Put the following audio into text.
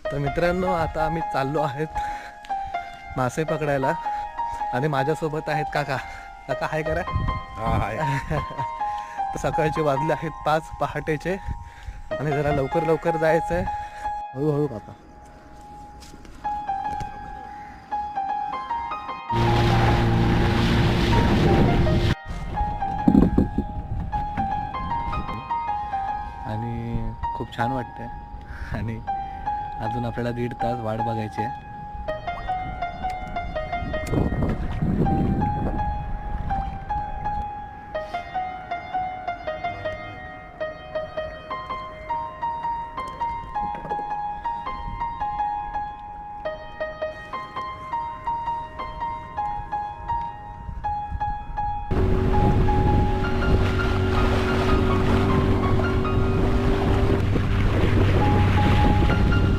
तर मित्रांनो, आता आम्ही चाललो आहेत मासे पकडायला आणि माझ्यासोबत आहेत काका. काका हाय करा. हा हाय. तर सकाळचे वाजले आहेत 5 पहाटेचे आणि जरा लवकर लवकर जायचं आहे. हळूहळू काका. आणि खूप छान वाटतंय आणि अजून आपल्याला 1.5 तास वाट बघायची आहे.